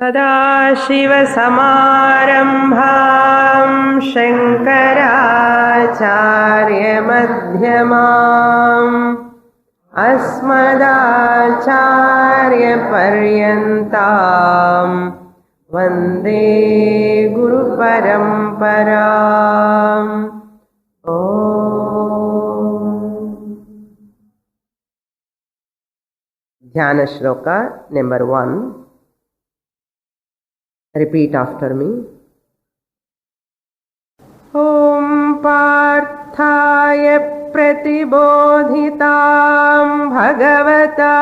सदाशिवसमारम्भां शङ्कराचार्यमध्यमाम् अस्मदाचार्यपर्यन्तां वन्दे गुरुपरम्पराम्। ध्यान श्लोक नंबर 1. Repeat after me. ॐ पार्थाय प्रतिबोधितां भगवता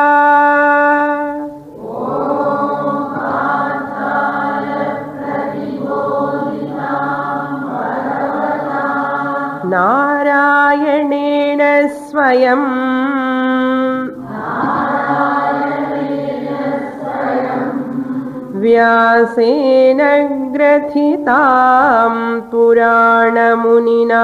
नारायणेन स्वयं व्यासेन ग्रथितां पुराणमुनिना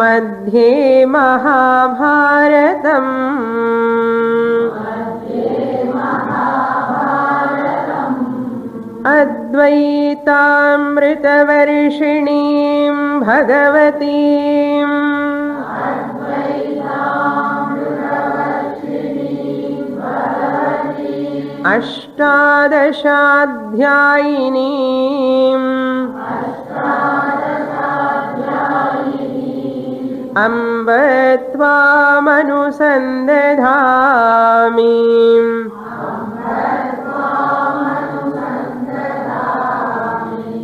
मध्ये महाभारतम् अद्वैतामृतवर्षिणीं भगवतीम् अष्टादशाध्यायिनीम् अम्ब त्वामनुसन्दधामि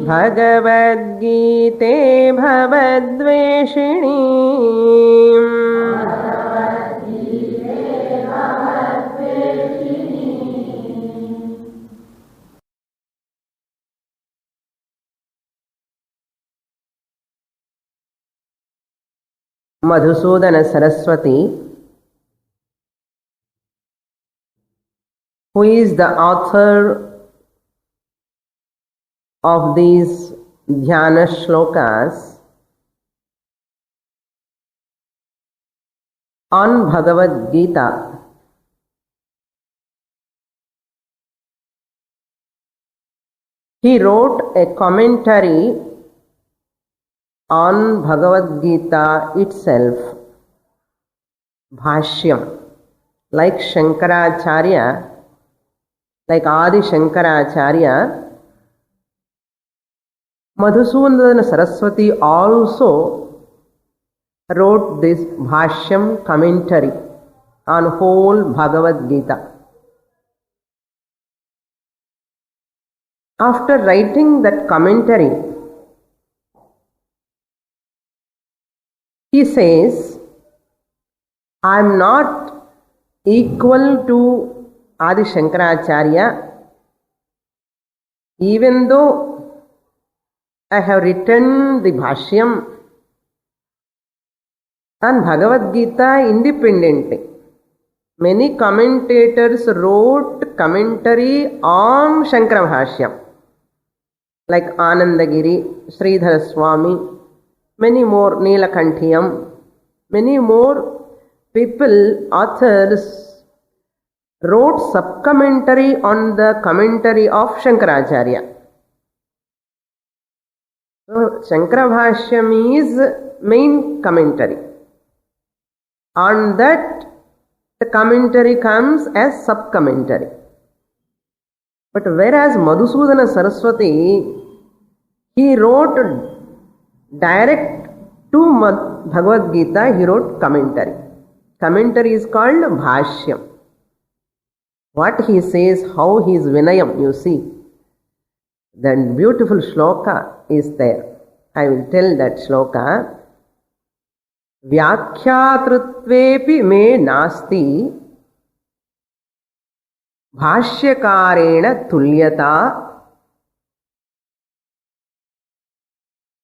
भगवद्गीते भवद्वेषिणी Madhusudana Saraswati, who is the author of these Dhyana Shlokas on Bhagavad Gita. He wrote a commentary on Bhagavad Gita itself, Bhashyam, like Shankaracharya, like Adi Shankaracharya. Madhusudana Saraswati also wrote this Bhashyam commentary on whole Bhagavad Gita. After writing that commentary, he says, I am not equal to Adi Shankaracharya, even though I have written the Bhashyam on Bhagavad Gita independently. Many commentators wrote commentary on Shankara Bhashyam, like Anandagiri, Sridhara Swami, many more, Neelakantiyam, many more people, authors, wrote sub-commentary on the commentary of Shankaracharya. So, Shankara Bhashyam is main commentary. On that, the commentary comes as sub-commentary. But whereas Madhusudana Saraswati, he wrote direct to Bhagavad Gita, he wrote commentary. Commentary is called Bhashyam. What he says, how he is Vinayam, you see. The beautiful shloka is there. I will tell that shloka. Vyakhyatritvepi me nasti bhashyakarena tulyata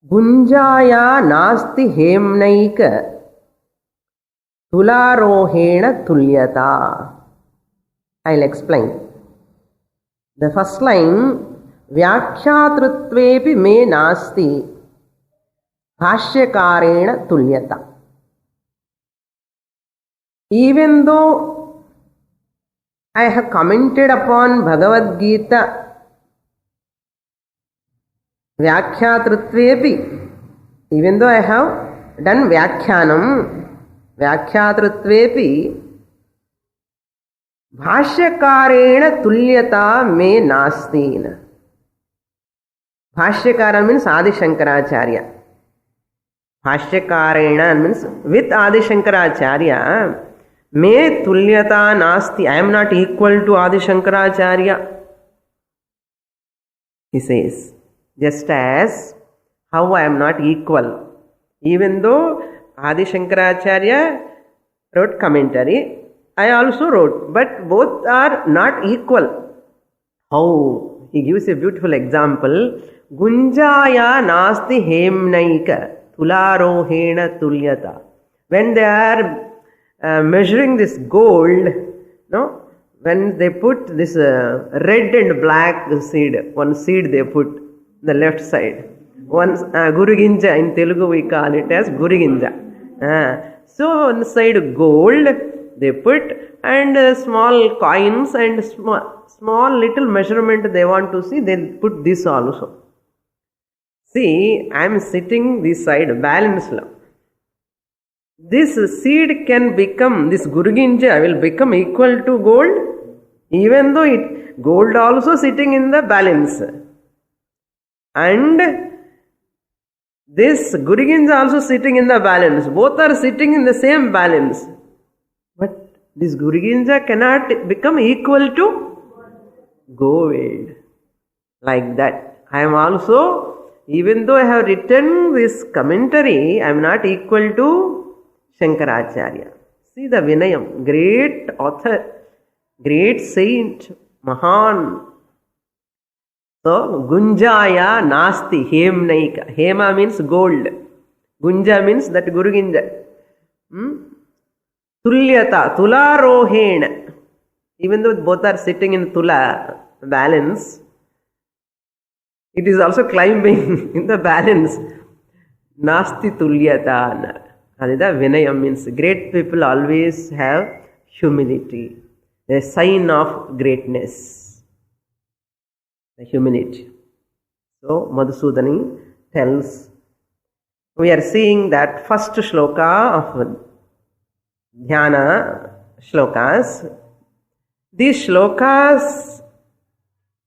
Gunjaya nasti hemnaika tularohena tulyata. I'll explain. The first line, Vyakhyatritvepi me nasti bhashyakarena tulyata. Even though I have commented upon Bhagavad Gita Vyakhyatritvepi, even though I have done Vyakhyanam, Vyakhyatritvepi, Bhashyakarena tulyata me nastina. Bhashyakara means Adi Shankaracharya. Bhashyakarena means with Adi Shankaracharya, me tulyata nasti. I am not equal to Adi Shankaracharya. He says, just as how I am not equal. Even though Adi Shankaracharya wrote commentary, I also wrote, but both are not equal. How? He gives a beautiful example. Gunjaya nasti hemnaika tularohena tulyata. When they are measuring this gold, no, when they put this red and black seed, one seed they put the left side. One Guruginja, in Telugu we call it as Guruginja. So on the side gold they put, and small coins and small little measurement they want to see, they put this also. See, I am sitting this side, balanced. This seed can become, this Guruginja will become equal to gold, even though gold also sitting in the balance. And this Guruginja also sitting in the balance. Both are sitting in the same balance. But this Guruginja cannot become equal to gold. Like that. I am also, even though I have written this commentary, I am not equal to Shankaracharya. See the Vinayam, great author, great saint, Mahan. So, Gunjaya nasti hemnaika. Hema means gold. Gunja means that Guruginja. Tulyata, tularohena. Even though both are sitting in tula, balance, it is also climbing in the balance. Nasti tulyata. Adida Vinayam means great people always have humility. A sign of greatness. The humility. So Madhusudani tells, we are seeing that first shloka of Dhyana shlokas. These shlokas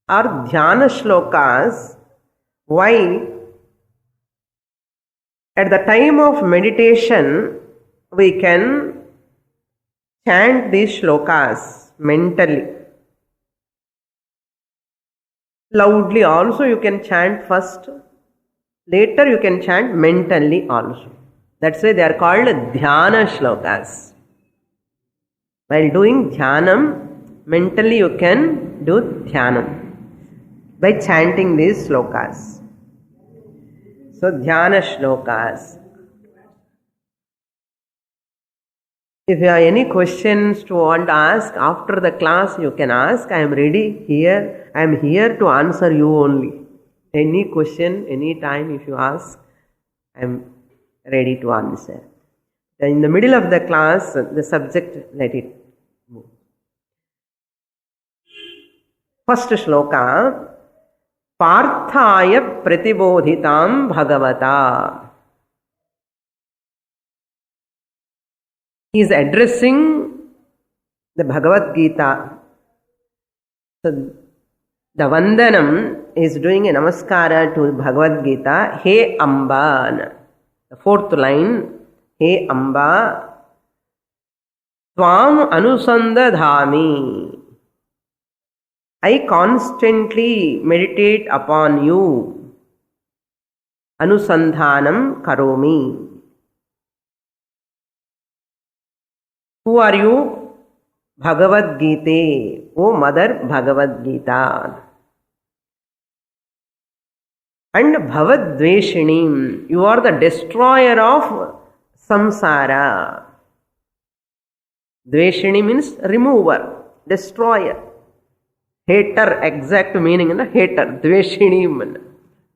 are Dhyana shlokas. Why? At the time of meditation, we can chant these shlokas mentally. Loudly also you can chant first. Later you can chant mentally also. That's why they are called Dhyana shlokas. While doing Dhyanam, mentally you can do Dhyanam by chanting these shlokas. So Dhyana shlokas. If you have any questions to want to ask after the class, you can ask. I am ready here. I am here to answer you only. Any question, any time if you ask, I am ready to answer. In the middle of the class, the subject, let it move. First shloka, Parthaya pratibodhitam bhagavata. He is addressing the Bhagavad Gita. So the Vandanam is doing a namaskara to Bhagavad Gita. He Amba. The fourth line. He Amba. Tvam anusandadhami. I constantly meditate upon you. Anusandhanam karomi. Who are you? Bhagavad Gita. O Mother Bhagavad Gita. And Bhavadveshinim. You are the destroyer of samsara. Dveshini means remover, destroyer. Hater, exact meaning in the hater. Dveshinim.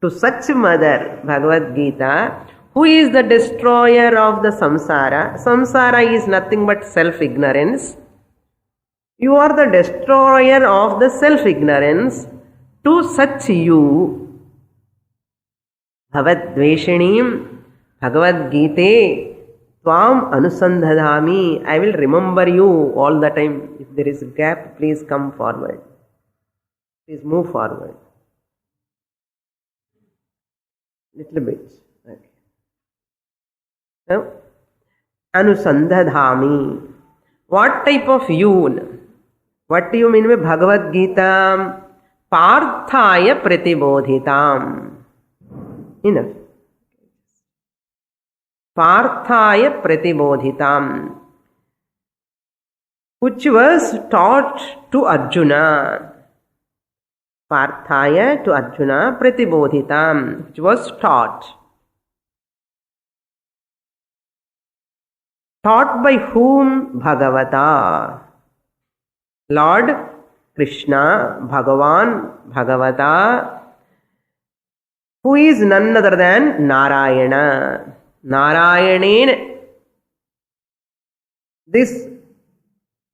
To such Mother Bhagavad Gita, Who is the destroyer of the samsara? Samsara is nothing but self-ignorance. You are the destroyer of the self-ignorance. To such you, Bhavadveshinim, Bhagavad Gita, Tvam Anusandhadami. I will remember you all the time. If there is a gap, please come forward. Please move forward. Little bit. Okay. Now, Anusandhadami. What type of you? What do you mean by Bhagavad Gita? Parthaya pratibodhitam. Enough. Parthaya pratibodhitam. Which was taught to Arjuna. Parthaya to Arjuna pratibodhitam. Which was taught. Taught by whom? Bhagavata. Lord Krishna, Bhagavan, Bhagavata, who is none other than Narayana. Narayanin. This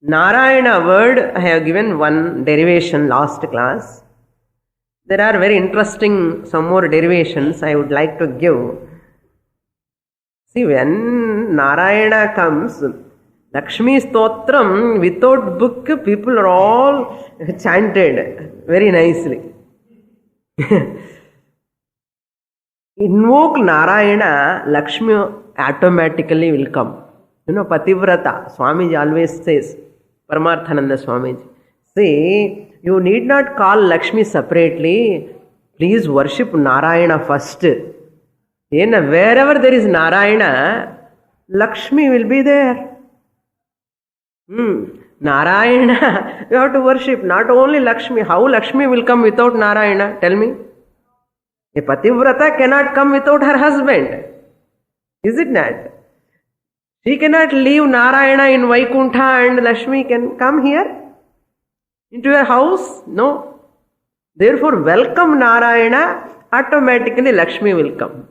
Narayana word, I have given one derivation last class. There are very interesting some more derivations I would like to give. See, when Narayana comes, Lakshmi Stotram, without book, people are all chanted very nicely. Invoke Narayana, Lakshmi automatically will come. You know, Pativrata, Swamiji always says, Paramarthananda Swamiji, say, you need not call Lakshmi separately, please worship Narayana first. Wherever there is Narayana, Lakshmi will be there. Narayana, you have to worship not only Lakshmi. How Lakshmi will come without Narayana? Tell me. A Pativrata cannot come without her husband. Is it not? She cannot leave Narayana in Vaikuntha and Lakshmi can come here into your house. No. Therefore, welcome Narayana, automatically Lakshmi will come.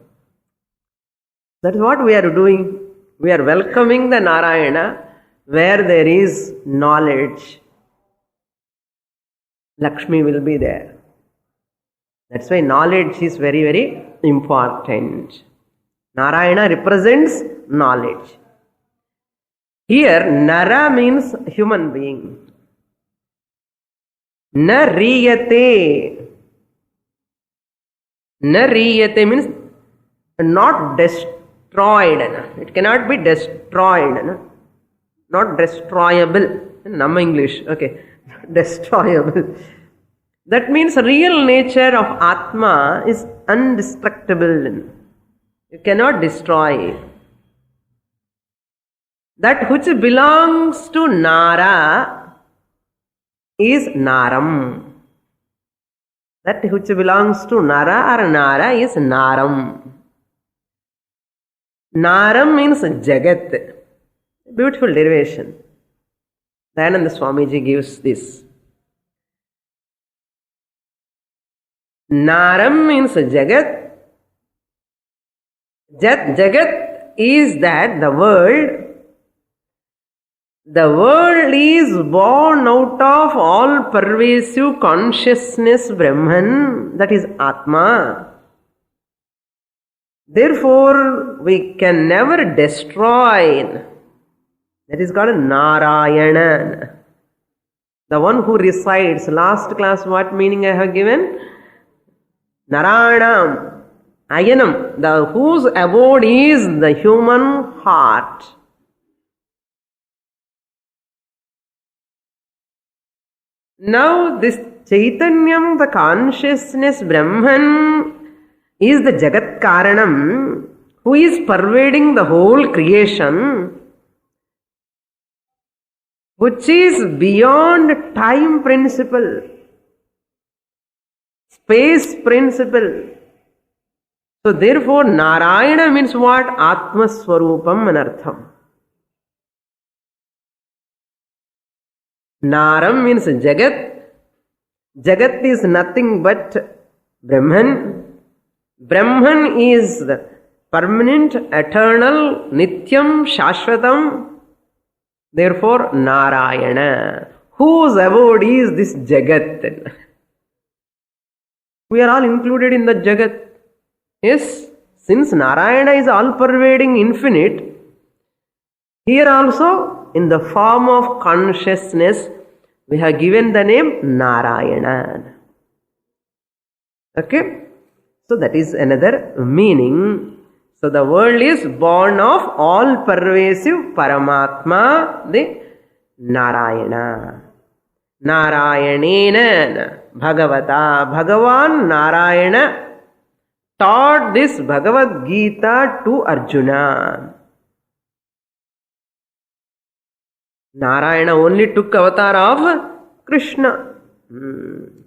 That is what we are doing. We are welcoming the Narayana where there is knowledge. Lakshmi will be there. That's why knowledge is very, very important. Narayana represents knowledge. Here, Nara means human being. Nariyate. Nariyate means not destroyed. It cannot be destroyed. Not destroyable. In Nama English. Okay. Destroyable. That means real nature of Atma is indestructible. You cannot destroy. That which belongs to Nara is Naram. That which belongs to Nara or Nara is Naram. Naram means Jagat. Beautiful derivation. Dayananda Swamiji gives this. Naram means Jagat. Jagat is that the world. The world is born out of all pervasive consciousness Brahman, that is Atma. Therefore, we can never destroy. That is called Narayana. The one who resides. Last class, what meaning I have given? Naranam, Ayanam, the whose abode is the human heart. Now this Chaitanyam, the consciousness Brahman, is the Jagat Karanam, who is pervading the whole creation, which is beyond time principle, space principle. So therefore Narayana means what? Atma Swarupam anartham. Naram means Jagat. Jagat is nothing but Brahman. Brahman is permanent, eternal, nityam, shashvatam. Therefore, Narayana. Whose abode is this Jagat? We are all included in the Jagat. Yes, since Narayana is all-pervading, infinite, here also, in the form of consciousness, we have given the name Narayana. Okay? So that is another meaning. So the world is born of all-pervasive Paramatma, the Narayana. Narayanena Bhagavata. Bhagavan Narayana taught this Bhagavad Gita to Arjuna. Narayana only took avatar of Krishna.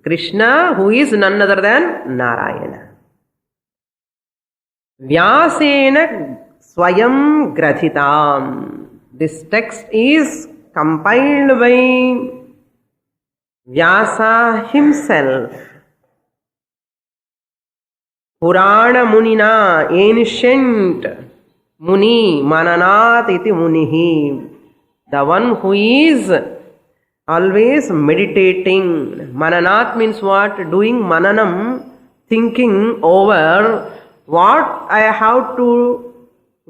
Krishna, who is none other than Narayana. Vyasena Swayam Grathitam. This text is compiled by Vyasa himself. Purana Munina, ancient Muni, Mananat iti Munihi. The one who is always meditating. Mananat means what? Doing mananam, thinking over what I have to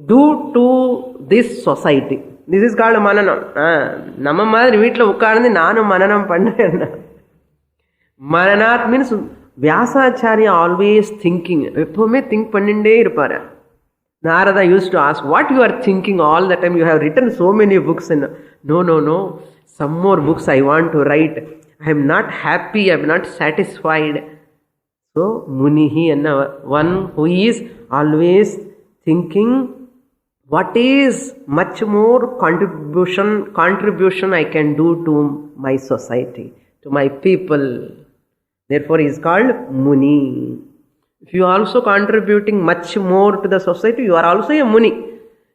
do to this society. This is called mananam. Nama madri veetla ukkarandi nanu mananam panna. Mananat means Vyasacharya always thinking. Eppume think panninde irupara. Narada used to ask, what you are thinking all the time? You have written so many books. And no. Some more books I want to write. I am not happy. I am not satisfied. So, Munihi, and one who is always thinking, what is much more contribution I can do to my society, to my people. Therefore, he is called Muni. If you are also contributing much more to the society, you are also a Muni.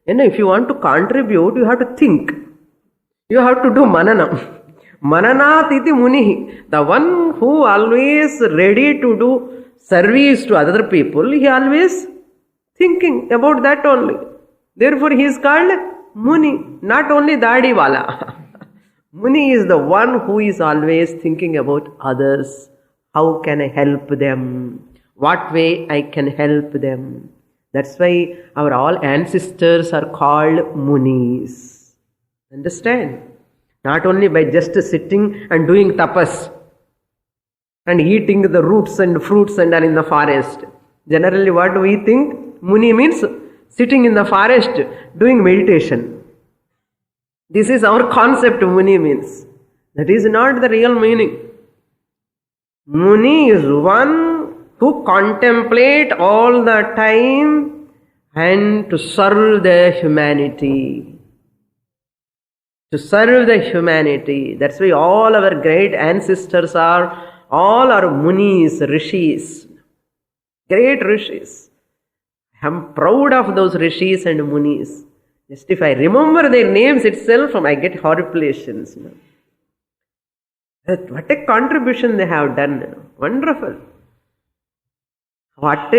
And if you want to contribute, you have to think. You have to do mananam. Mananat iti Munihi. The one who always ready to do service to other people, he always thinking about that only. Therefore, he is called Muni, not only Dadiwala. Muni is the one who is always thinking about others. How can I help them? What way I can help them? That's why our all ancestors are called Munis. Understand? Not only by just sitting and doing tapas and eating the roots and fruits and are in the forest. Generally, what do we think? Muni means sitting in the forest doing meditation. This is our concept Muni means. That is not the real meaning. Muni is one who contemplate all the time and to serve the humanity. To serve the humanity. That's why all our great ancestors are, all are Munis, Rishis. Great Rishis. I am proud of those Rishis and Munis. Just if I remember their names itself, I get horripilations. What a contribution they have done. Wonderful. What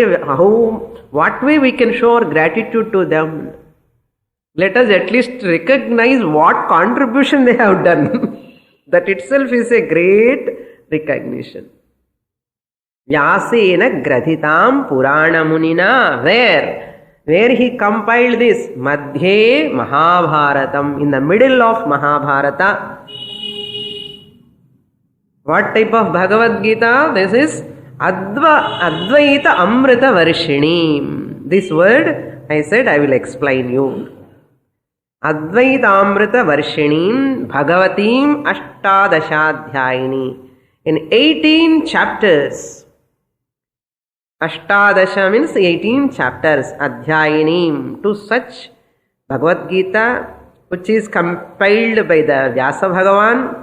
way we can show our gratitude to them? Let us at least recognize what contribution they have done. That itself is a great recognition. Vyasena Grathitam Purana Munina. Where he compiled this? Madhye Mahabharatam. In the middle of Mahabharata. What type of Bhagavad Gita? This is Advaita Amrita Varshini. This word, I said, I will explain you. Advaita Amrita Varshini Bhagavatim Ashtadashadhyayini. In 18 chapters. Ashtadasha means 18 chapters. Adhyayinim. To such Bhagavad Gita, which is compiled by the Vyasa Bhagavan,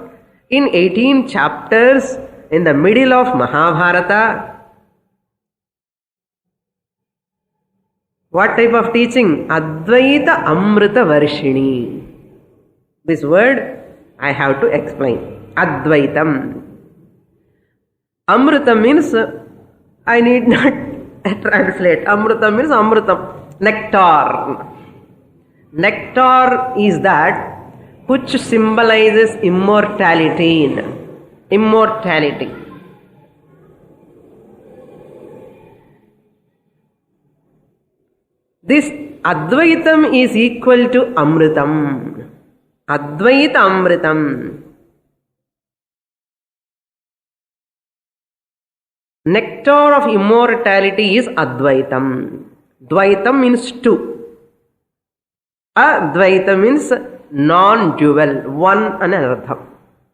in 18 chapters, in the middle of Mahabharata. What type of teaching? Advaita Amrita Varshini. This word I have to explain. Advaitam. Amrita means, I need not translate. Amrita means Amritam. nectar. Nectar is that which symbolizes immortality. Immortality. This Advaitam is equal to Amritam. Advaita Amritam. Nectar of immortality is Advaitam. Dvaitam means two. Advaita means non-dual, one and another.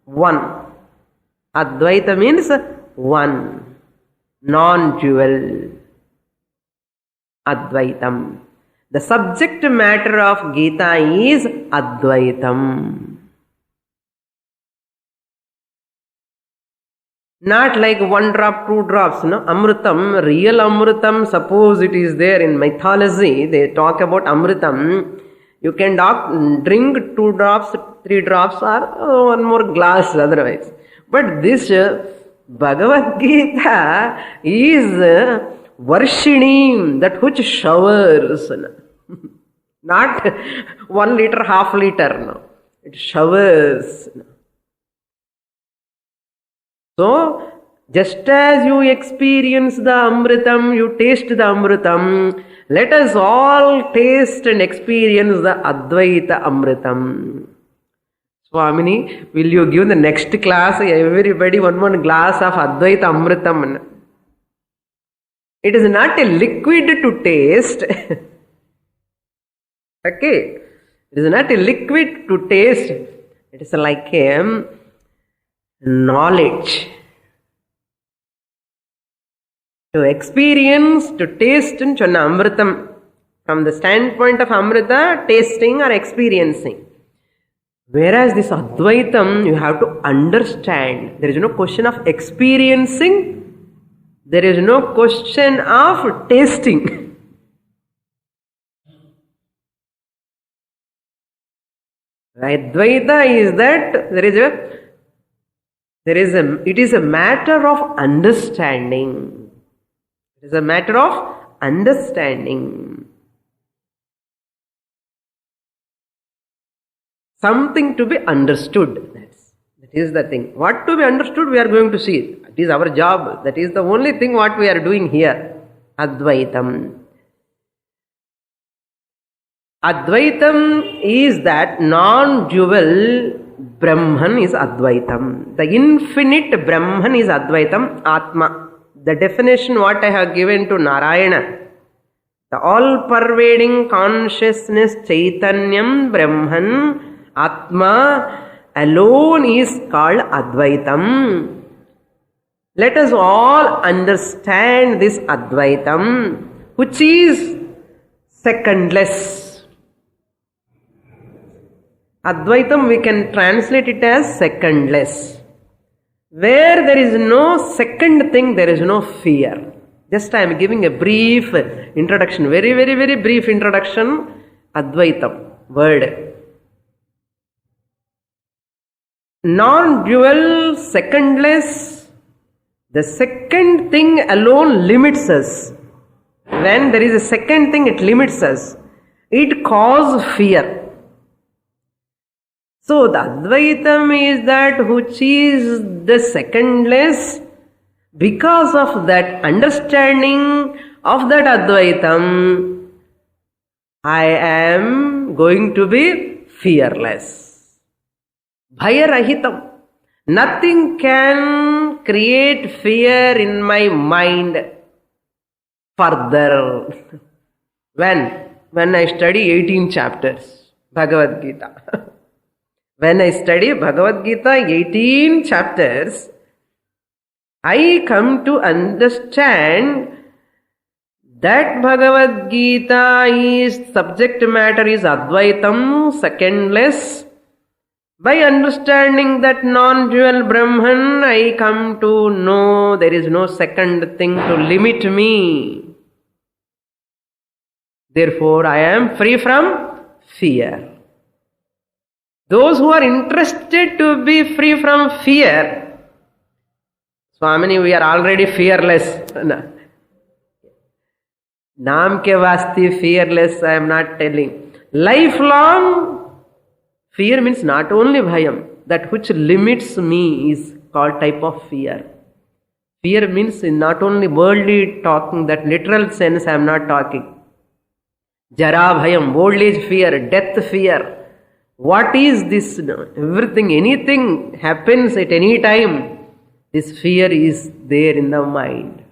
One. Advaita means one, non-dual. Advaitam. The subject matter of Gita is Advaitam. Not like one drop, two drops. No? Amritam, real Amritam, suppose it is there in mythology, they talk about Amritam. You can drink 2 drops, 3 drops or one more glass otherwise. But this Bhagavad Gita is Varshini, that which showers. Not 1 liter, half liter. No. It showers. So, just as you experience the Amritam, you taste the Amritam, let us all taste and experience the Advaita Amritam. Swamini, will you give the next class, everybody one glass of Advaita Amritam? It is not a liquid to taste. Okay. It is not a liquid to taste. It is like a knowledge. To experience, to taste and chonna Amritam. From the standpoint of Amrita, tasting or experiencing. Whereas this Advaitam, you have to understand. There is no question of experiencing. There is no question of tasting. Advaita is that it is a matter of understanding. It is a matter of understanding. Something to be understood. That is the thing. What to be understood, we are going to see. It is our job. That is the only thing what we are doing here. Advaitam. Advaitam is that non-dual Brahman is Advaitam. The infinite Brahman is Advaitam, Atma. The definition what I have given to Narayana. The all-pervading consciousness, Chaitanyam, Brahman, Atma alone is called Advaitam. Let us all understand this Advaitam, which is secondless. Advaitam we can translate it as secondless. Where there is no second thing, there is no fear. Just I am giving a brief introduction, very, very, very brief introduction. Advaitam, word. Non-dual, secondless, the second thing alone limits us. When there is a second thing, it limits us. It causes fear. So the Advaitam is that which is the secondless. Because of that understanding of that Advaitam, I am going to be fearless. Bhayarahitam. Nothing can create fear in my mind further. When I study 18 chapters, Bhagavad Gita. When I study Bhagavad Gita 18 chapters, I come to understand that Bhagavad Gita is subject matter is Advaitam, secondless. By understanding that non-dual Brahman, I come to know there is no second thing to limit me. Therefore, I am free from fear. Those who are interested to be free from fear, Swamini, we are already fearless. Naam ke vaste fearless, I am not telling. Lifelong fear means not only bhayam, that which limits me is called type of fear. Fear means not only worldly talking, that literal sense I am not talking. Jara bhayam, old age fear, death fear. What is this? Everything, anything happens at any time. This fear is there in the mind.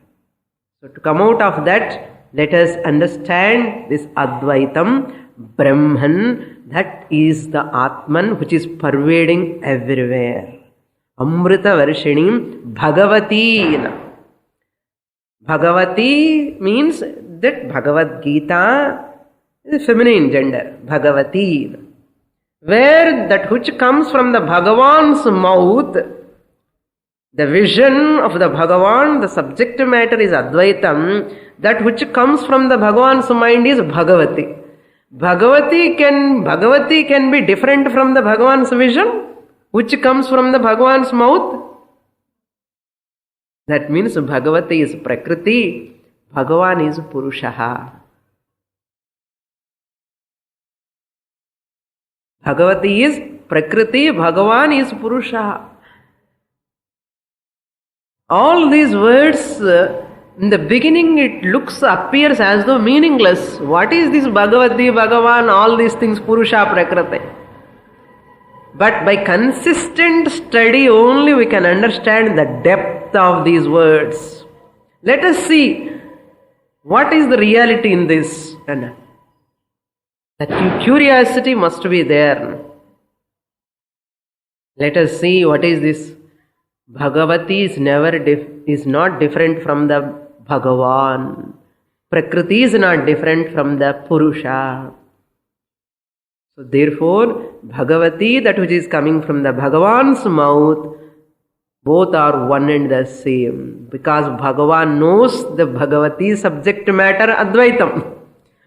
So to come out of that, let us understand this Advaitam, Brahman, that is the Atman which is pervading everywhere. Amrita Varshinim Bhagavati. Bhagavati means that Bhagavad Gita is feminine gender. Bhagavati. Where that which comes from the Bhagavan's mouth, the vision of the Bhagavan, the subject matter is Advaitam. That which comes from the Bhagavan's mind is Bhagavati. Bhagavati can be different from the Bhagavan's vision, which comes from the Bhagavan's mouth. That means Bhagavati is Prakriti, Bhagavan is Purushaha. Bhagavati is Prakriti, Bhagavan is Purushaha. All these words, in the beginning it appears as though meaningless. What is this Bhagavati, Bhagavan, all these things, Purusha, Prakriti? But by consistent study only we can understand the depth of these words. Let us see what is the reality in this. And that curiosity must be there. Let us see what is this. Bhagavati is not different from the Bhagavan. Prakriti is not different from the Purusha. So therefore, Bhagavati, that which is coming from the Bhagavan's mouth, both are one and the same. Because Bhagavan knows the Bhagavati subject matter Advaitam.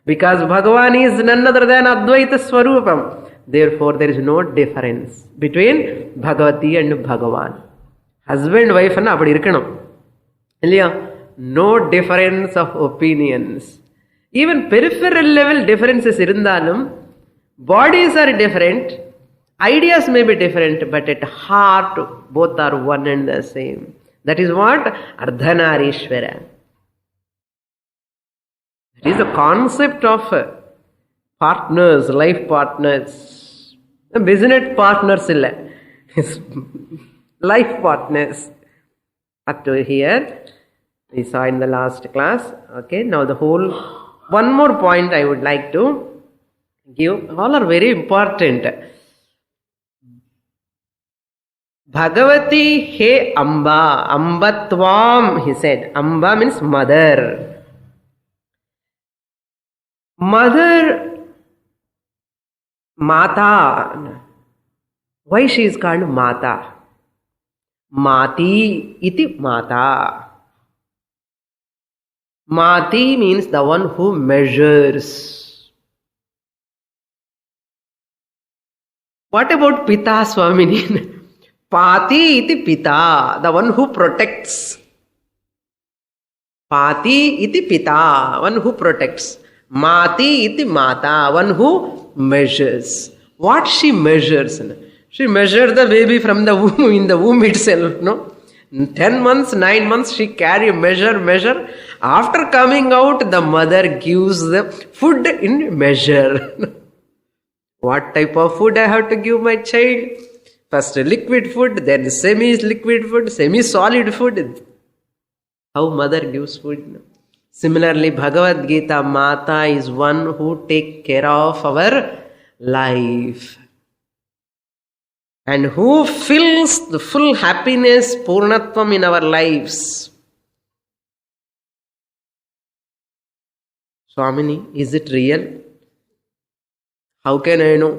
Because Bhagavan is none other than Advaita Swarupam. Therefore, there is no difference between Bhagavati and Bhagavan. Husband, wife, and apadi irukkanum. No difference of opinions. Even peripheral level differences irundalum, bodies are different, ideas may be different, but at heart both are one and the same. That is what Ardhanarishwara. That is the concept of partners, life partners. Business partners illa. Life partners. Up to here, we saw in the last class. Okay, now one more point I would like to give. All are very important. Bhagavati he Amba. Ambatvam, he said. Amba means mother. Mother, Mata. Why she is called Mata? Mati iti Mata. Mati means the one who measures. What about Pita, Swamini? Pati iti Pita, the one who protects. Pati iti Pita, one who protects. Mati iti Mata, one who measures. What she measures? She measured the baby from the womb, in the womb itself, no? 10 months, 9 months, she measure. After coming out, the mother gives the food in measure. What type of food I have to give my child? First liquid food, then semi-liquid food, semi-solid food. How mother gives food. Similarly, Bhagavad Gita, Mata is one who takes care of our life. And who fills the full happiness, Purnatvam in our lives. Swamini, is it real? How can I know?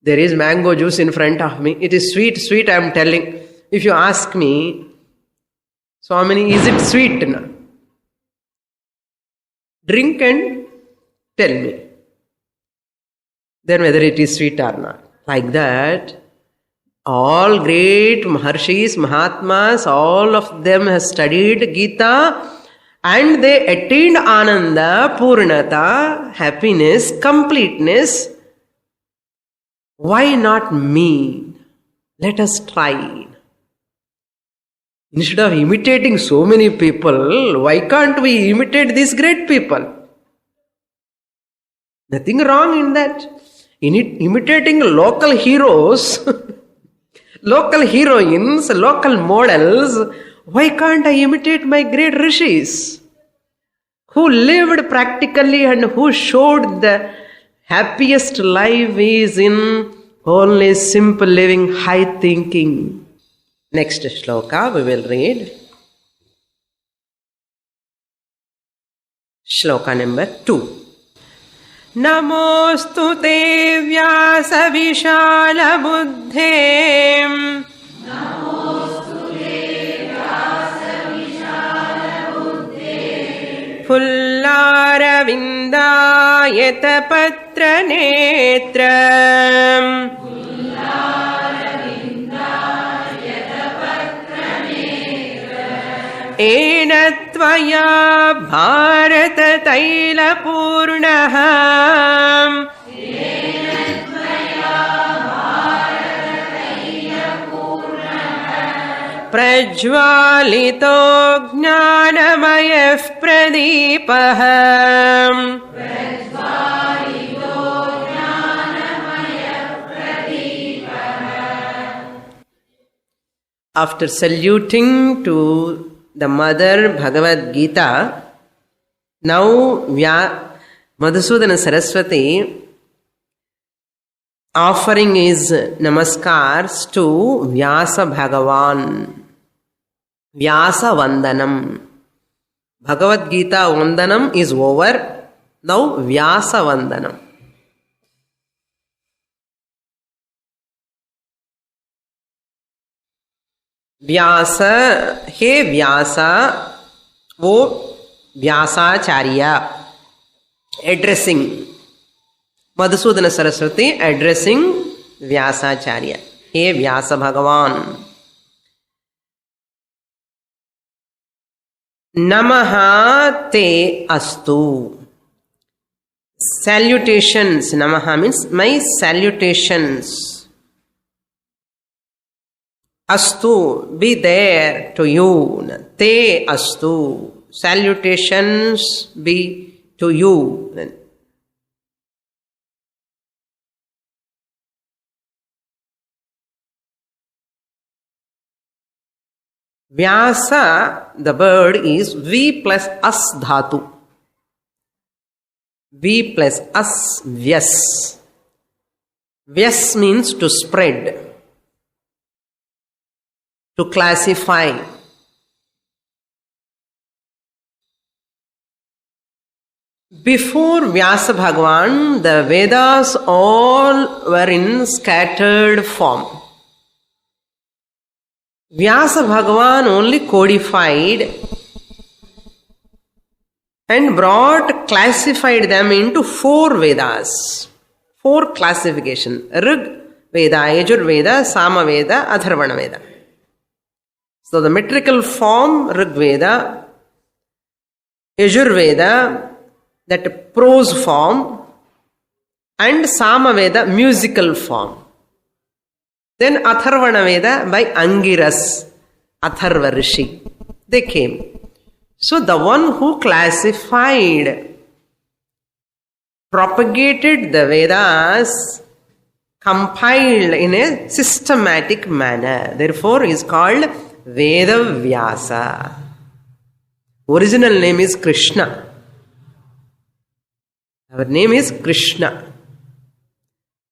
There is mango juice in front of me. It is sweet, I am telling. If you ask me, Swamini, is it sweet? No? Drink and tell me. Then whether it is sweet or not. Like that, all great Maharshis, Mahatmas, all of them have studied Gita and they attained Ananda, Purnata, happiness, completeness. Why not me? Let us try. Instead of imitating so many people, why can't we imitate these great people? Nothing wrong in that. In imitating local heroes, local heroines, local models, why can't I imitate my great rishis who lived practically and who showed the happiest life is in only simple living, high thinking. Next shloka we will read. Shloka number 2. Namostu te vyasa vishala buddhe Pullaravindayata patra netra Ena tvaya bharata taila purnaha Prajvalito jnanamayah pradipah After saluting to the mother Bhagavad Gita, now Madhusudana Saraswati offering his namaskars to Vyasa Bhagavan. Vyasa Vandanam. Bhagavad Gita Vandanam is over. Now Vyasa Vandanam. Vyasa, hey Vyasa, वो Vyasacharya, addressing Madhusudana Saraswati, addressing Vyasacharya. He Vyasa Bhagavan. Namaha te astu. Salutations. Namaha means my salutations. Astu, be there to you. Te astu. Salutations be to you. Vyasa, the word is V plus as dhatu. V plus as, vyas. Vyas means to spread, to classify. Before Vyasa Bhagavan, the Vedas all were in scattered form. Vyasa Bhagavan only codified and classified them into 4 Vedas. 4 classifications. Rig Veda, Yajur Veda, Sama Veda, Atharvana Veda. So the metrical form, Rig Veda, Yajur Veda, that prose form, and Sama Veda, musical form. Then Atharvana Veda by Angiras, Atharva Rishi. They came. So the one who classified, propagated the Vedas, compiled in a systematic manner. Therefore is called Veda Vyasa. Original name is Krishna. Our name is Krishna.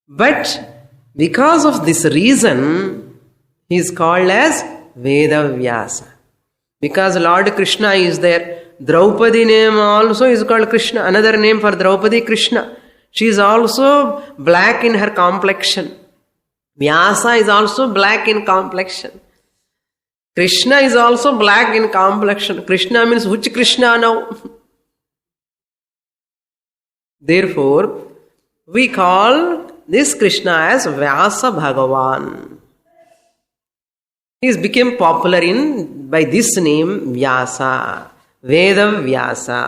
But because of this reason, he is called as Veda Vyasa. Because Lord Krishna is there. Draupadi name also is called Krishna. Another name for Draupadi, Krishna. She is also black in her complexion. Vyasa is also black in complexion. Krishna is also black in complexion. Krishna means which Krishna now? Therefore, we call this Krishna as Vyasa Bhagavan. He became popular by this name Vyasa. Vedavyasa.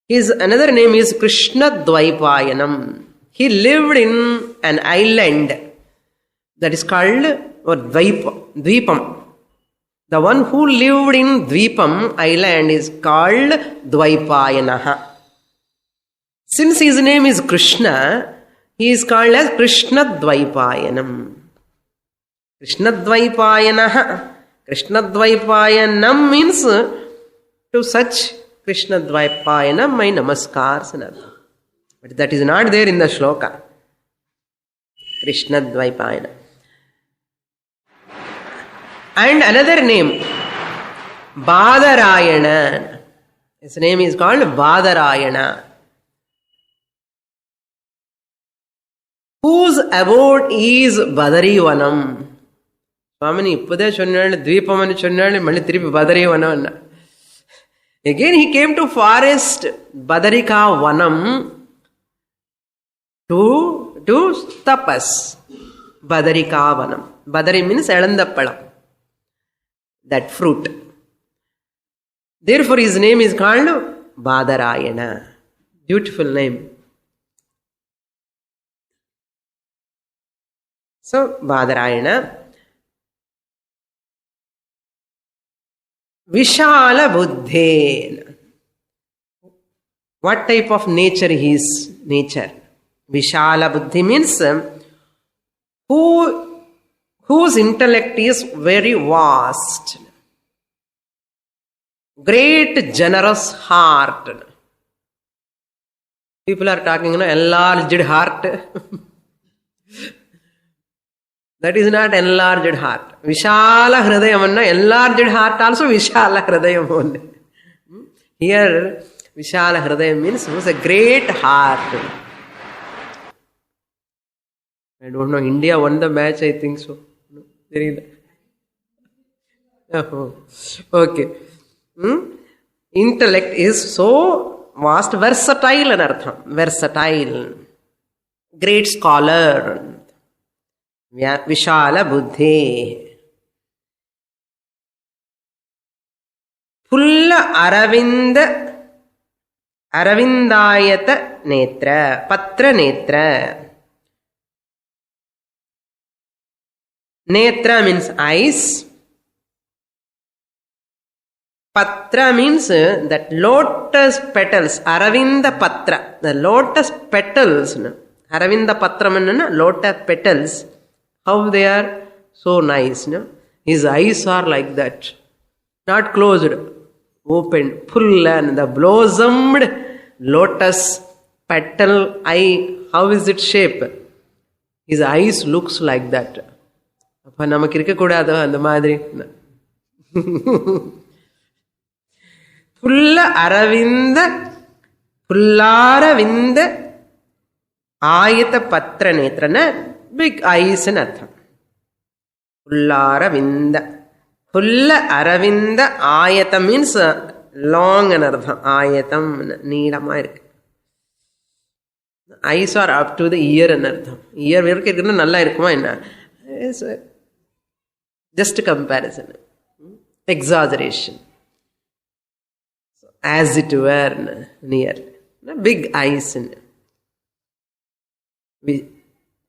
His another name is Krishna Dvaipayanam. He lived in an island that is called Dvipam. The one who lived in Dvipam island is called Dvaipayanaha. Since his name is Krishna, he is called as Krishna Dvaipayanam. Krishna Dvaipayanaha. Krishna Dvaipayanam means to such Krishna Dvaipayanam my namaskars. But that is not there in the shloka. Krishna Dvaipayana. And another name, Badarayana. His name is called Badarayana. Whose abode is Badarivanam. Swamini ippade chonnadu Dvipamani chonnadu malli thirupi Badarivanam. Again he came to forest Badarika Vanam to tapas. Badarika Vanam. Badari means elandapalam. That fruit. Therefore his name is called Badarayana. Beautiful name. So Badarayana. Vishala Buddhe. What type of nature he is? Nature. Vishala Buddhi means whose intellect is very vast. Great generous heart. People are talking, enlarged heart. That is not enlarged heart. Vishala Hridayam, enlarged heart also Vishala Hridayam only. Here, Vishala Hridayam means it was a great heart. I don't know, India won the match, I think so. Oh, okay. Intellect is so vast, versatile and artham. Versatile. Great scholar. Vishala Buddhi. Pulla Aravindayata Netra. Patra Netra. Netra means eyes. Patra means that lotus petals. Aravinda Patra. The lotus petals. Aravinda Patra means lotus petals. How they are so nice. His eyes are like that. Not closed. Opened. Full and the blossomed lotus petal eye. How is it shaped? His eyes looks like that. அப்ப நமக்கு இருக்கக்கூடாதோ அந்த மாதிரி. புல்லாரவிந்த ஆயத பத்திர நேத்திரன big ice அர்த்தம். புல்லாரவிந்த புல்ல அரவிந்த ஆயத்தம் means long அர்த்தம். ஆயத்தம் நீளமா இருக்கு. Eyes are up to the year அர்த்தம். இயர் வரைக்கும் இருக்குன்னா நல்லா இருக்குமா என்ன? Just a comparison. Exaggeration. As it were near. Big eyes.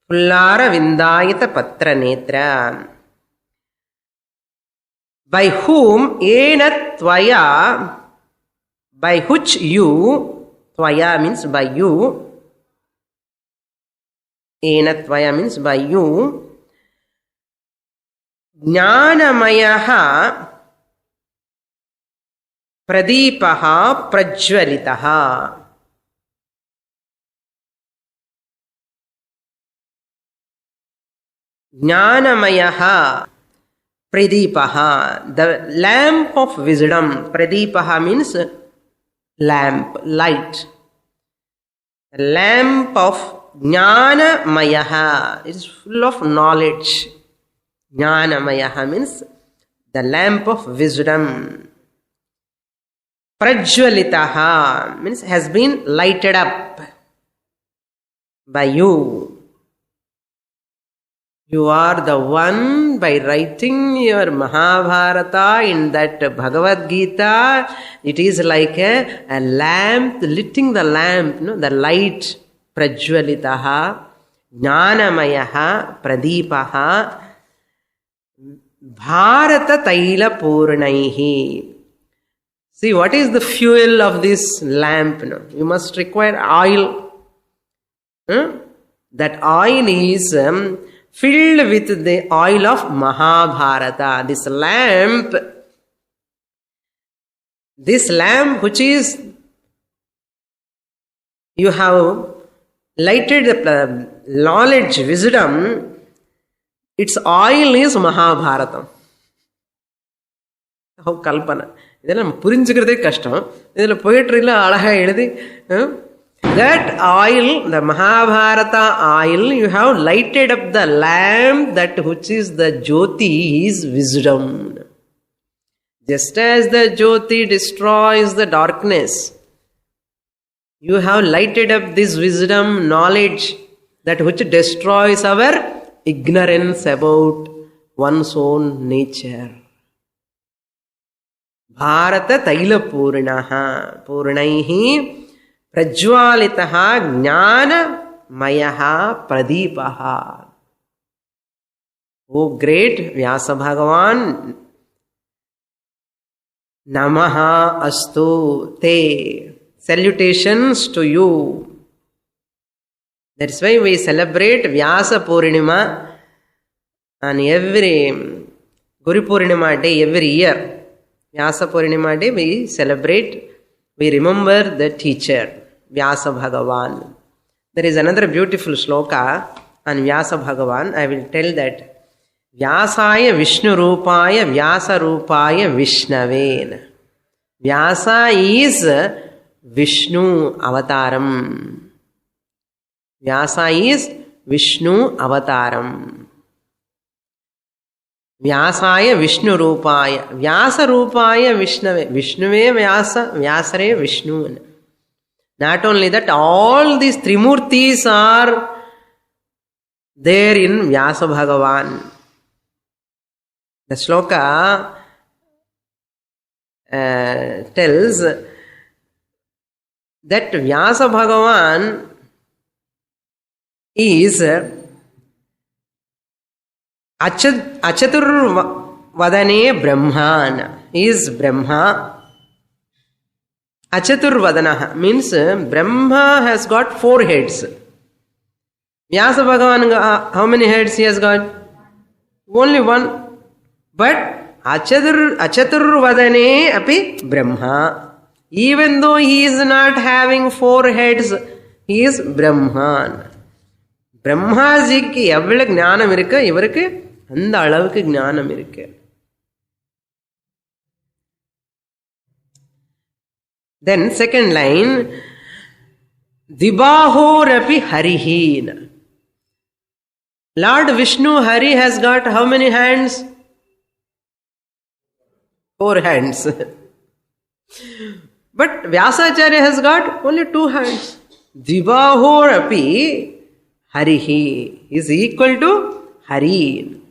Pullara Vindayata Patra Netra. By whom ena tvaya, by which you, tvaya means by you, ena tvaya means by you, Jnanamayaha Pradipaha Prajwalitaha. Jnanamayaha Pradipaha, the lamp of wisdom. Pradipaha means lamp, light. The lamp of Jnanamayaha is full of knowledge. Jnanamayaha means the lamp of wisdom. Prajwalitaha means has been lighted up by you. You are the one by writing your Mahabharata in that Bhagavad Gita. It is like a lamp, lighting the lamp, the light. Prajwalitaha, Jnanamayaha, Pradipaha, Bharata Taila Purnaihi. See, what is the fuel of this lamp? You must require oil. That oil is filled with the oil of Mahabharata. This lamp which is, you have lighted the knowledge, wisdom, its oil is Mahabharata. How kalpana. இதெல்லாம் புரிஞ்சுக்கிறதே கஷ்டம். இதில் போயிட்ரியில் அழகாக எழுதி, that oil, the Mahabharata oil, you have lighted up the lamp, that which is the Jyoti is wisdom. Just as the Jyoti destroys the darkness, you have lighted up this wisdom, knowledge, that which destroys our ignorance about one's own nature. Bharata Taila Purnaha, Purnaihi, Prajwalitaha, Jnana Mayaha, Pradipaha. O great Vyasa Bhagavan, Namaha Astu Te. Salutations to you. That's why we celebrate Vyasa Purnima on every Guru Purnima day every year. Vyasa Purnima day we celebrate, we remember the teacher, Vyasa Bhagavan. There is another beautiful shloka on Vyasa Bhagavan. I will tell that. Vyasaya Vishnu Rupaya Vyasa Rupaya Vishnavena. Vyasa is Vishnu Avataram. Vyasa is Vishnu Avataram. Vyasaya Vishnu Rupaya. Vyasa Rupaya Vishnave. Vishnave Vyasa. Vyasare Vishnu. Not only that, all these Trimurtis are there in Vyasa Bhagavan. The shloka tells that Vyasa Bhagavan is Achatur Vadane Brahmana. He is Brahma. Achatur Vadanaha means Brahma has got 4 heads. Vyasa Bhagavan, how many heads he has got? Only 1. But Achatur Vadane api Brahma. Even though he is not having 4 heads, he is Brahman. பிரம்மாஜிக்கு எவ்வளவு ஞானம் இருக்கு, இவருக்கு அந்த அளவுக்கு ஞானம் இருக்கு. Then second line, Dibahorapi Harihin. Lord Vishnu Hari has got how many hands? 4 hands. But Vyasacharya has got only 2 hands. Dibahorapi Harihi is equal to Hari.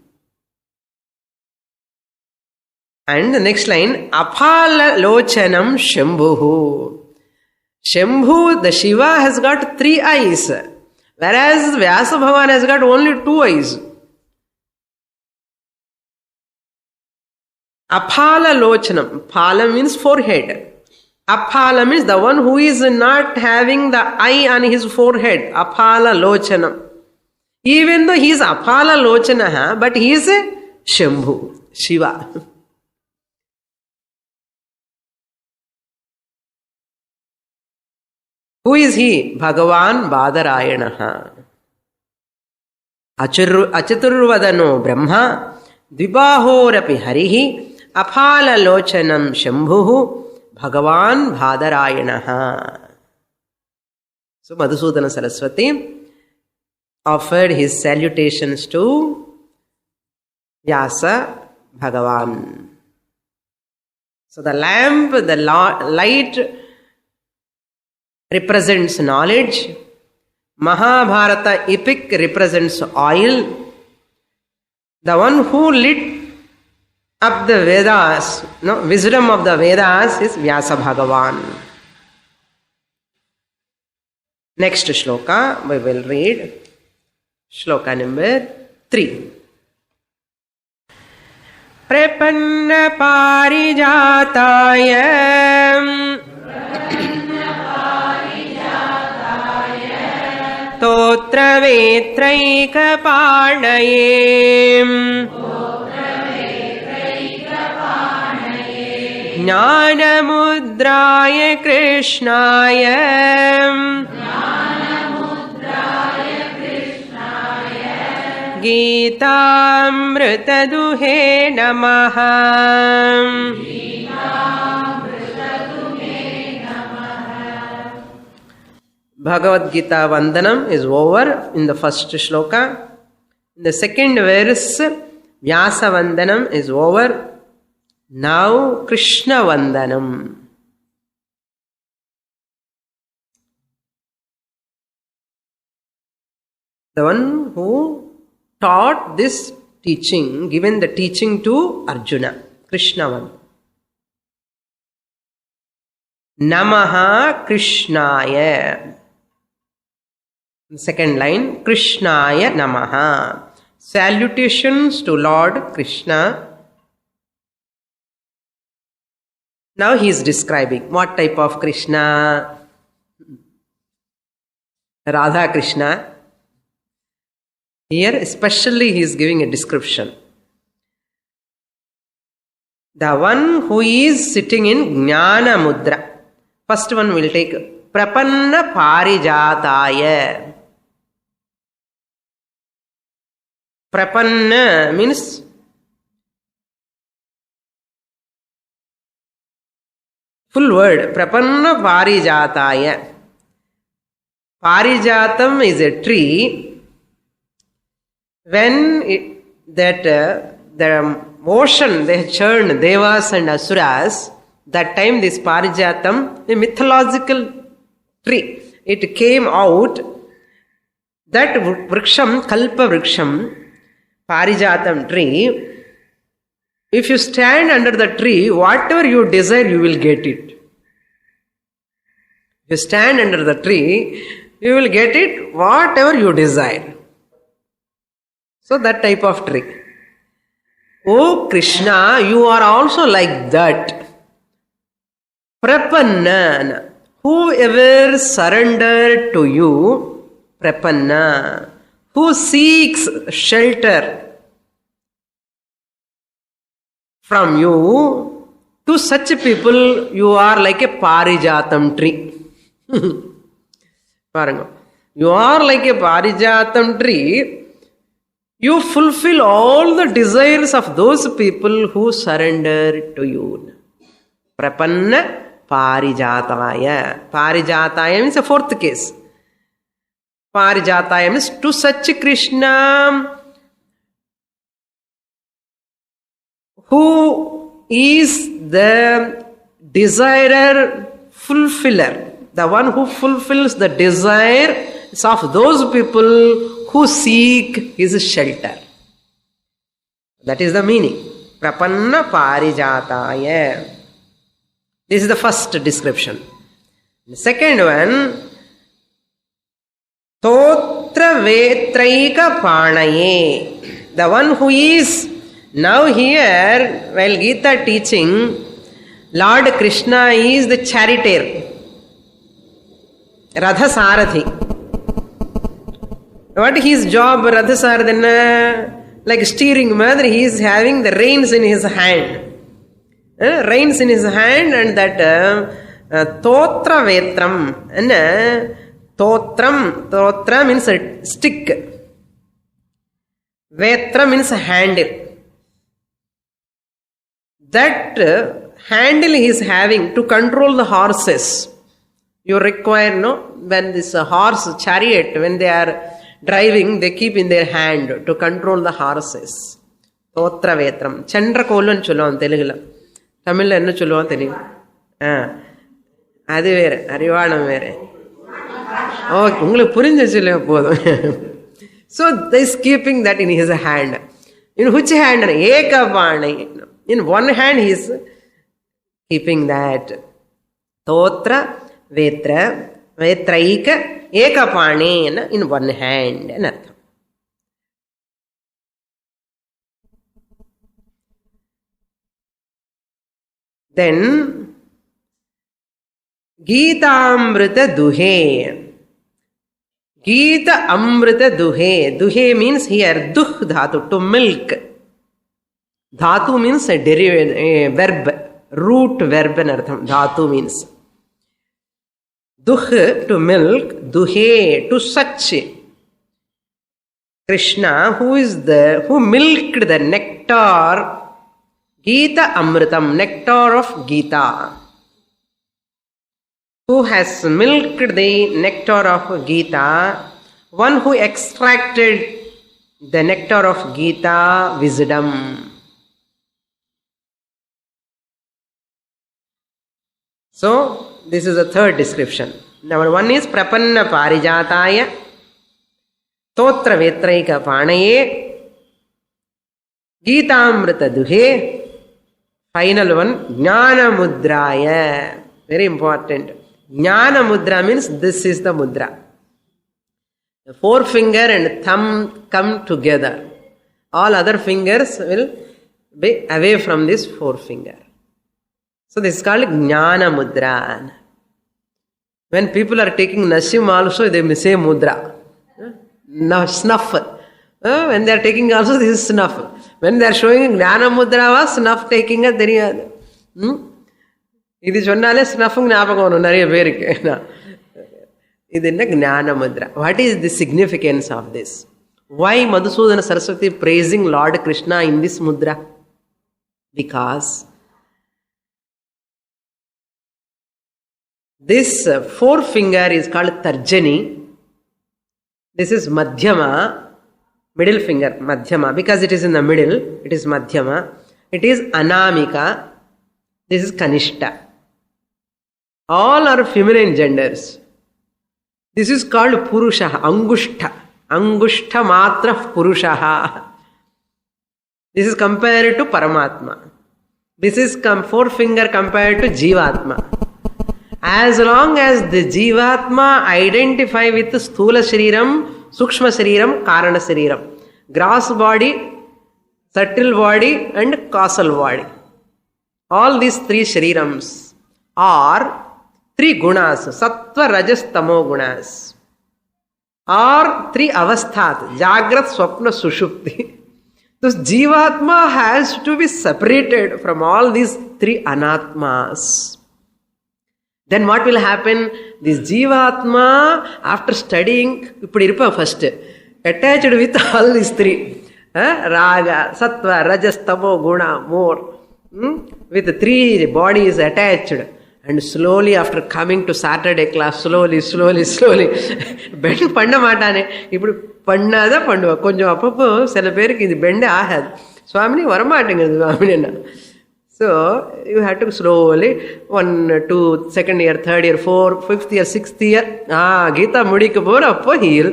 And the next line, Aphala Lochanam Shambhu. Shambhu, the Shiva, has got 3 eyes, whereas Vyasa Bhagavan has got only 2 eyes. Aphala Lochanam. Phala means forehead. Aphala means the one who is not having the eye on his forehead. Aphala Lochanam. Even though he is Aphala Lochanaha, but he is a Shambhu, Shiva. Who is he? Bhagavan Badarayanaha. Achaturvadano Brahma, Dvibahorapi Harihi, Aphala Lochanam Shambhu, Bhagavan Badarayanaha. So Madhusudana Saraswati offered his salutations to Vyasa Bhagavan. So the lamp, the light represents knowledge. Mahabharata epic represents oil. The one who lit up the Vedas, wisdom of the Vedas is Vyasa Bhagavan. Next shloka we will read. Shloka number 3. Prapanna parijataya totra vetraika parnaye ज्ञानमुद्राय कृष्णाय गीतामृतदुहे नमः. Bhagavad Gita Vandanam is over in the first shloka. In the second verse, Vyasa Vandanam is over. Now Krishna Vandanam. The one who taught this teaching, given the teaching to Arjuna, Krishna Vandanam. Namaha Krishnaya. Second line, Krishnaya Namaha. Salutations to Lord Krishna. Now he is describing what type of Krishna. Radha Krishna. Here especially he is giving a description. The one who is sitting in Jnana Mudra. First one will take Prapanna Parijataya. Prapanna means full word. Prapanna Parijataya. Parijatam is a tree. When the ocean, they churned Devas and Asuras, that time this Parijatam, a mythological tree, it came out. That Vriksham, Kalpa Vriksham, Parijatam tree, if you stand under the tree, whatever you desire, you will get it. If you stand under the tree, you will get it, whatever you desire. So that type of tree. Oh Krishna, you are also like that. Prapanna, whoever surrendered to you, Prapanna, who seeks shelter from you, to such people you are like a Parijatam tree. You are like a Parijatam tree. You fulfill all the desires of those people who surrender to you. Prapanna Parijataya. Parijataya means a fourth case. Parijataya means to such Krishna who is the desirer fulfiller. The one who fulfills the desires of those people who seek his shelter. That is the meaning. Prapanna Parijataya. This is the first description. The second one, Totra Vetraika Panaye. The one who is now here, while Gita teaching, Lord Krishna is the charioteer, Radha Sarathi. What is his job, Radha Saradhana? Like steering madri, he is having the reins in his hand. Reins in his hand, and that Totra Vetram. And Totra means a stick. Vetra means a handle. That handle he is having to control the horses. You require, when this horse chariot, when they are driving, they keep in their hand to control the horses. Totra Vetram. Chandra Kolan Chulon Telugu. Tamil enna Chulon Telugu. Adu vere, Arivanam vere. Oh, so they is keeping that in his hand. In which hand? Ekapani. In one hand he is keeping that. Totra, Vetra, Vetraika, Ekapani in one hand. Then Gita Amrita Duhe. Gita Amrita Duhe. Duhe means here Duh Dhatu, to milk. Dhatu means a verb, root verb in artham. Dhatu means Duh, to milk, Duhe, to such. Krishna, who milked the nectar, Gita Amritam, nectar of Gita. Who has milked the nectar of Gita, one who extracted the nectar of Gita, wisdom. So, this is the third description. Number one is Prapanna Parijataya, Totra Vetraika Panaye, Gita Amrita Duhe. Final one, Jnana Mudraya. Very important. Jnana Mudra means this is the mudra. The forefinger and thumb come together. All other fingers will be away from this forefinger. So this is called Jnana Mudra. When people are taking Nasim also, they may say mudra. Now snuff. When they are taking also, this is snuff. When they are showing Jnana Mudra was snuff taking a theriyadu. இது சொன்னாலே ஸ்னஃபும் ஞாபகம் வரும் நிறைய பேருக்கு. இது என்ன jnana mudra? What is the significance of this? Why Madhusudana Saraswati praising Lord Krishna in this mudra? Because this forefinger is called Tarjani. This is Madhyama, middle finger, Madhyama. Because it is in the middle, it is Madhyama. It is Anamika. This is Kanishta. All are feminine genders. This is called Purushaha, Angushta. Angushta Matra Purushaha. This is compared to Paramatma. This is forefinger compared to Jivatma. As long as the Jivatma identify with Sthula Shariram, Sukshma Shariram, Karana Shariram. Gross body, subtle body and causal body. All these three Sharirams are three gunas, Sattva, Rajas, Tamo gunas. Or three avasthat, Jagrat, Swapna, Sushupti. Thus Jivatma has to be separated from all these three anatmas. Then what will happen? This Jivatma, after studying, first, attached with all these three. Raga, Sattva, Rajas, Tamo, Guna, more. With three bodies attached. And slowly after coming to Saturday class, slowly, bend panna matane. Ipudu pannada panduva. Konjam appo sela perukku idu bend agadu. Swamini varamaatengadu Swamini. So you have to slowly 1, 2, second year, third year, 4, 5th year, 6th year. Gita mudikku pora appo he'll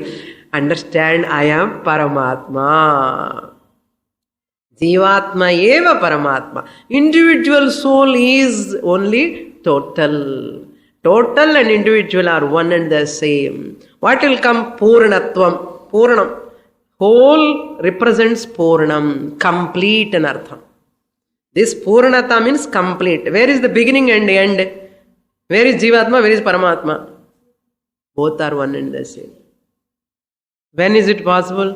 understand I am Paramatma. Jivatma eva Paramatma. Individual soul is only total. Total and individual are one and the same. What will come? Purnatvam. Purnam. Whole represents Purnam. Complete in artham. This Purnata means complete. Where is the beginning and end? Where is Jivatma? Where is Paramatma? Both are one and the same. When is it possible?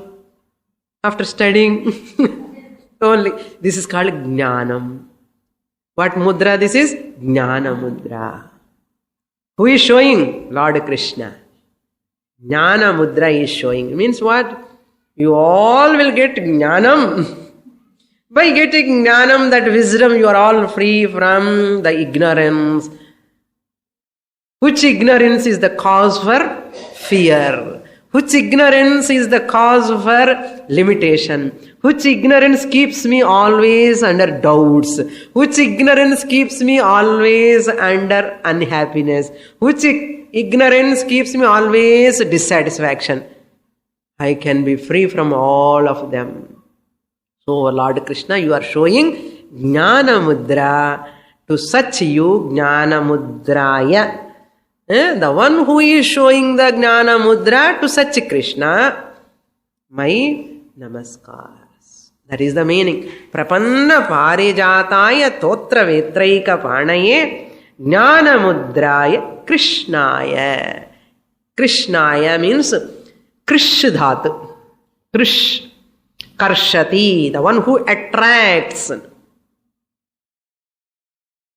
After studying. Only. This is called Jnanam. What mudra this is? Jnana Mudra. Who is showing? Lord Krishna. Jnana Mudra is showing. Means what? You all will get Jnanam. By getting Jnanam, that wisdom, you are all free from the ignorance. Which ignorance is the cause for fear? Which ignorance is the cause for limitation? Which ignorance keeps me always under doubts? Which ignorance keeps me always under unhappiness? Which ignorance keeps me always dissatisfaction? I can be free from all of them. So, Lord Krishna, you are showing Jnana Mudra. To such you, Jnana Mudraya. The one who is showing the Jnana Mudra to such Krishna, my namaskars. That is the meaning. Prapanna parijataya totra vetraika panaye Jnana Mudraya Krishnaya. Krishnaya means Krish dhatu. Krish. Karshati, the one who attracts.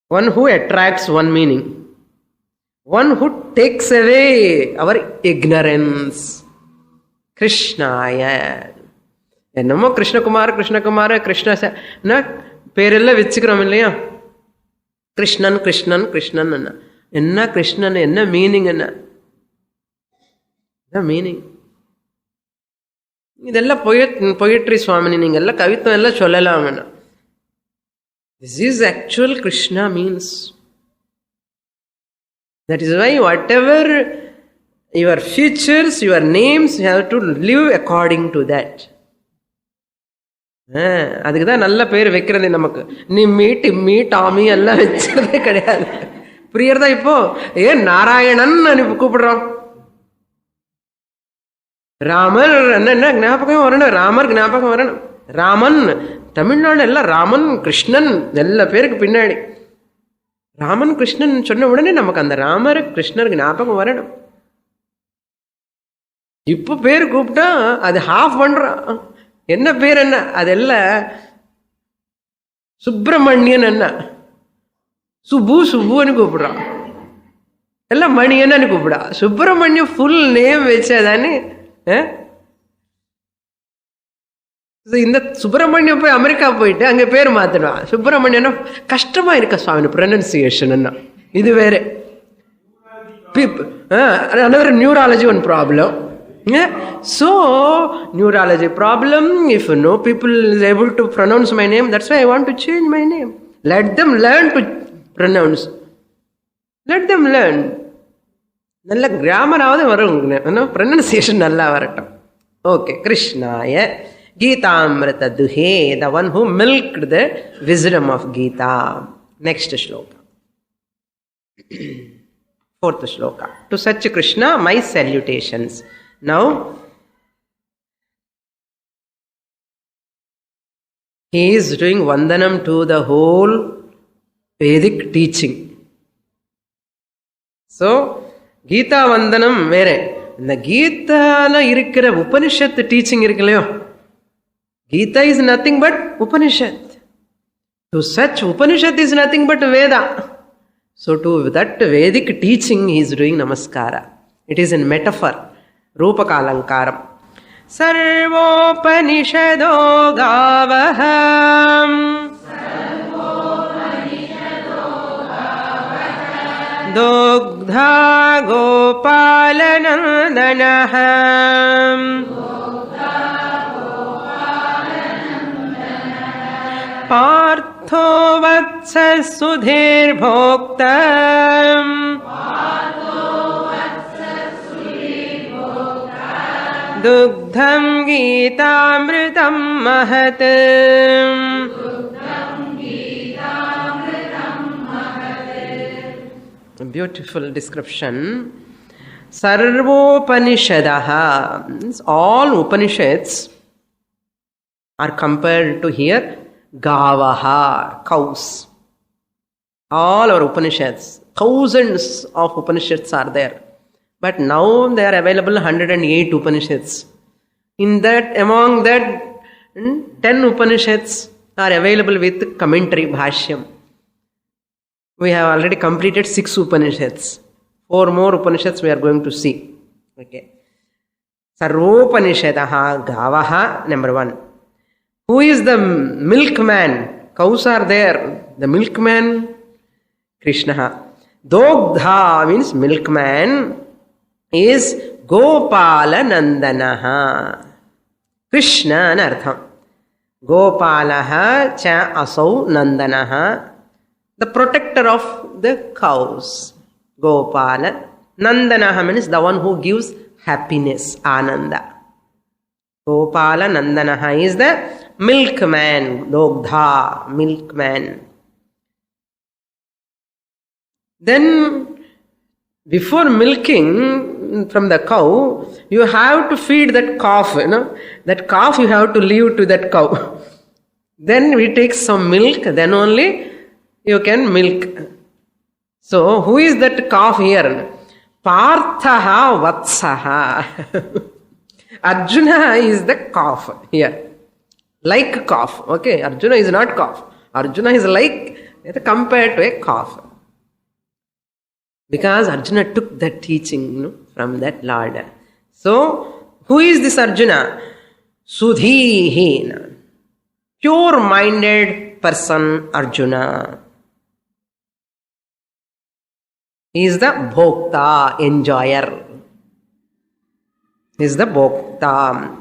One who attracts, one meaning. One who takes away our ignorance. Krishnaya. Ennamo Krishna Kumara, Krishna Kumara, Krishna na perella vechikram illaya. Krishnan, Krishnan, Krishnan anna. Enna Krishnan, enna meaning anna. The meaning. ಇದೆಲ್ಲ poetry ಸ್ವಾಮಿನಿ ನಿಂಗೆಲ್ಲ ಕವಿತ್ವ ಎಲ್ಲ ಚೊಲ್ಲಲಾಮಣ್ಣ. This is actual Krishna means. That is why whatever your features, your names, you have to live according to that. அதுக்கு தான் நல்ல பேர் வைக்கிறது நமக்கு. நீ me Tommy எல்லாம் வச்சுக்கிறதே கிடையாது. புரியறதா இப்போ? ஏன் நாராயணன் கூப்பிடுறோம். ராமர் என்ன ஞாபகம் வரணும், ராமர் ஞாபகம் வரணும். ராமன் தமிழ்நாடு எல்லாம் ராமன் கிருஷ்ணன் எல்லா பேருக்கு பின்னாடி ராமன் கிருஷ்ணன் சொன்ன உடனே நமக்கு அந்த ராமர் கிருஷ்ணருக்கு ஞாபகம் வரணும். இப்போ பேர் கூப்பிட்டா அது ஹாஃப் பண்றான். என்ன பேர் என்ன அதெல்லாம் சுப்பிரமணியன் என்ன சுப்புன்னு கூப்பிடுறான். எல்லாம் மணியன்னு கூப்பிடா. சுப்பிரமணியம் ஃபுல் நேம் வச்சாதானே. இந்த சுப்பிரமணியம் போய் அமெரிக்கா போயிட்டு அங்கே பேர் மாத்திடுவான். சுப்பிரமணியன் கஷ்டமா இருக்க சுவாமி ப்ரொனன்சியேஷன். இது வேற another neurology one problem. So neurology problem, if no people is able to pronounce my name, that's why I want to change my name. Let them learn to pronounce. Let them learn. நல்ல கிராமராவது வரும், pronunciation நல்லா வரட்டும். Okay. கிருஷ்ணாய கீதாமிருத துஹே, the one who milked the wisdom of Gita. Next shloka, fourth shloka. To such Krishna, my salutations. Now, he is doing vandanam to the whole Vedic teaching. So, Gita வந்தனம் வேற. இந்த கீதால இருக்கிற உபனிஷத் டீச்சிங் இருக்கு இல்லையோ, Gita is nothing but Upanishad. To such Upanishad is nothing but Veda. So to that Vedic teaching he is doing namaskara. It is in metaphor, Rupaka Alankaram. Sarvopanishado gavaham Dogdha Gopalanandanaham Partho Vatsas Sudhir Bhoktam Dugdham Geetamritam Mahatam. A beautiful description. Sarvopanishadaha, all Upanishads are compared to here Gavaha, cows. All our Upanishads, thousands of Upanishads are there. But now they are available 108 Upanishads. In that, among that, 10 Upanishads are available with commentary, Bhashyam. We have already completed 6 Upanishads. 4 more Upanishads we are going to see. Okay. Sarvopanishadaha Gavaha, number 1. Who is the milkman? Cows are there. The milkman, Krishna. Dogdha means milkman is Gopala Nandanaha. Krishna anartham. Gopalaha cha asau Nandanaha. The protector of the cows. Gopala. Nandanaha means the one who gives happiness, Ananda. Gopala Nandanaha is the milkman, Dogdha, milkman. Then, before milking from the cow, you have to feed that calf, That calf you have to leave to that cow. Then we take some milk, then only you can milk. So, who is that calf here? Parthaha Vatsaha. Arjuna is the calf here. Like calf. Okay, Arjuna is not calf. Arjuna is like compared to a calf. Because Arjuna took that teaching from that Lord. So, who is this Arjuna? Sudhihi. Pure-minded person Arjuna. He is the Bhokta, enjoyer. He is the Bhokta.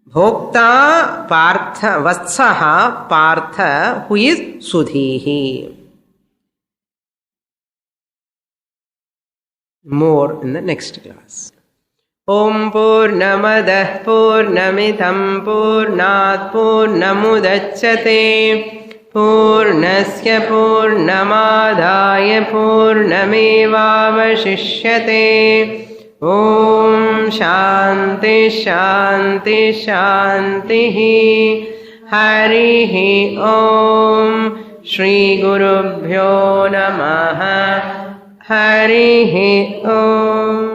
Bhokta Partha, Vatsaha Partha, who is Sudhihi. More in the next class. Om Purnamadah Purnamidam Purnat Purnamudachyate Purnasya Purnamadaya Purnamevavashishyate. Om Shanti Shanti Shanti. Harihi Om. Shri Gurubhyo Namaha. Harihi Om.